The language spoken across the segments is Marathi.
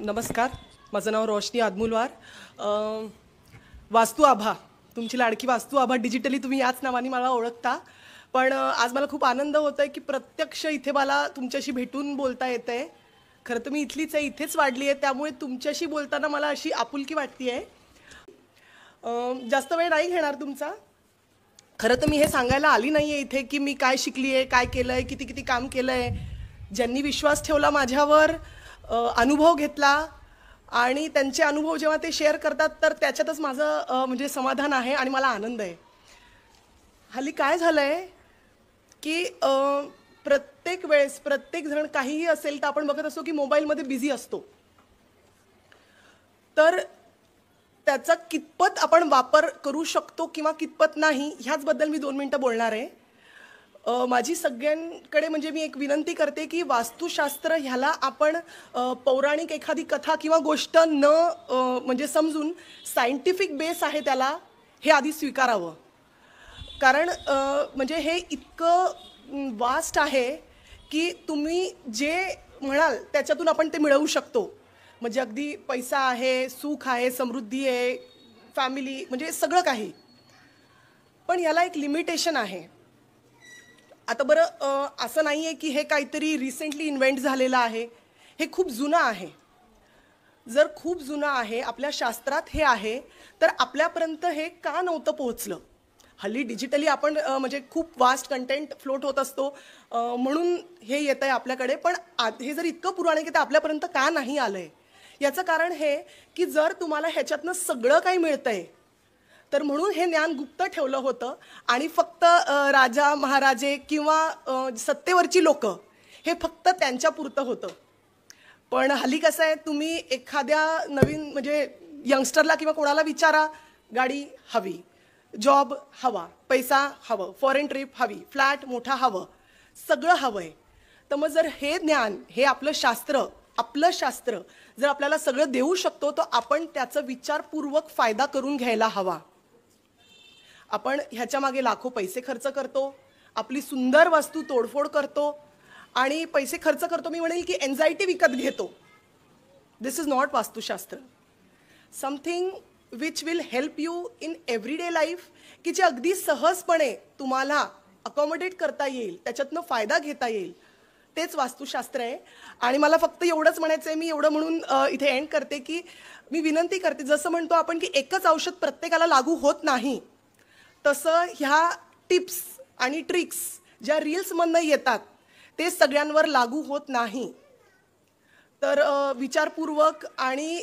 नमस्कार, माझं नाव रोशनी आदमुलवार. वास्तू आभा, तुमची लाडकी वास्तू आभा. डिजिटली तुम्ही याच नावाने मला ओळखता. पण आज मला खूप आनंद होत आहे की प्रत्यक्ष इथे मला तुमच्याशी भेटून बोलता येत आहे. खरं तर मी इथलीच आहे, इथेच वाढली आहे, त्यामुळे तुमच्याशी बोलताना मला अशी आपुलकी वाटते आहे. जास्त वेळ नाही घेणार तुमचा. खरं तर मी हे सांगायला आली नाही आहे इथे की मी काय शिकली आहे, काय केलं आहे, किती किती काम केलं आहे. ज्यांनी विश्वास ठेवला माझ्यावर, अनुभव घेतला आणि त्यांचे अनुभव जेव्हा ते शेअर करतात तर त्याच्यातच माझं म्हणजे समाधान आहे आणि मला आनंद आहे. हल्ली काय झालं आहे की प्रत्येक वेळेस प्रत्येक जण काहीही असेल तर आपण बघत असतो की मोबाईलमध्ये बिझी असतो. तर त्याचा कितपत आपण वापर करू शकतो किंवा कितपत नाही ह्याचबद्दल मी 2 मिनिटं बोलणार आहे. माझी सगळ्यांकडे म्हणजे मी एक विनंती करते की वास्तुशास्त्र ह्याला आपण पौराणिक एखादी कथा किंवा गोष्ट न म्हणजे समजून सायंटिफिक बेस आहे त्याला, हे आधी स्वीकारावं. कारण म्हणजे हे इतकं वास्ट आहे की तुम्ही जे म्हणाल त्याच्यातून आपण ते मिळवू शकतो. म्हणजे अगदी पैसा आहे, सुख आहे, समृद्धी आहे, फॅमिली, म्हणजे सगळं काही. पण याला एक लिमिटेशन आहे. आता बरं, असं नाही आहे की हे काहीतरी रिसेंटली इन्व्हेंट झालेलं आहे. हे खूप जुनं आहे. जर खूप जुनं आहे, आपल्या शास्त्रात हे आहे, तर आपल्यापर्यंत हे का नव्हतं पोहोचलं? हल्ली डिजिटली आपण म्हणजे खूप वास्ट कंटेंट फ्लोट होत असतो, म्हणून हे येतं आहे आपल्याकडे. पण हे जर इतकं पुराण आहे की ते आपल्यापर्यंत का नाही आलं आहे? याचं कारण हे की जर तुम्हाला ह्याच्यातनं सगळं काही मिळतं आहे, तर म्हणून हे ज्ञान गुप्त ठेवलं होतं आणि फक्त राजा महाराजे किंवा सत्तेवरची लोक हे फक्त त्यांच्यापुरतं होतं. पण हल्ली कसं आहे, तुम्ही एखाद्या नवीन म्हणजे यंगस्टरला किंवा कोणाला विचारा, गाडी हवी, जॉब हवा, पैसा हवं, फॉरेन ट्रिप हवी, फ्लॅट मोठा हवं, सगळं हवं आहे. तर मग जर हे ज्ञान, हे आपलं शास्त्र जर आपल्याला सगळं देऊ शकतो, तर आपण त्याचा विचारपूर्वक फायदा करून घ्यायला हवा. आपण ह्याच्या मागे लाखो पैसे खर्च करतो, आपली सुंदर वास्तू तोडफोड करतो आणि पैसे खर्च करतो, मी म्हणेल की एन्झायटी विकत घेतो. This is not vastushastra. Something which will help you in everyday life, की जे अगदी सहजपणे तुम्हाला अकॉमोडेट करता येईल, त्याच्यातनं फायदा घेता येईल, तेच वास्तुशास्त्र आहे. आणि मला फक्त एवढंच म्हणायचं आहे, मी एवढं म्हणून इथे एंड करते की मी विनंती करते, जसं म्हणतो आपण की एकच औषध प्रत्येकाला लागू होत नाही, तसं ह्या टिप्स आणि ट्रिक्स ज्या रील्समधनं येतात ते सगळ्यांवर लागू होत नाही. तर विचारपूर्वक आणि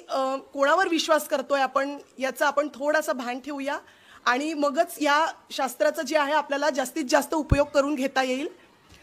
कोणावर विश्वास करतोय आपण याचा आपण थोडासा भान ठेवूया आणि मगच या शास्त्राचं जे आहे आपल्याला जास्तीत जास्त उपयोग करून घेता येईल.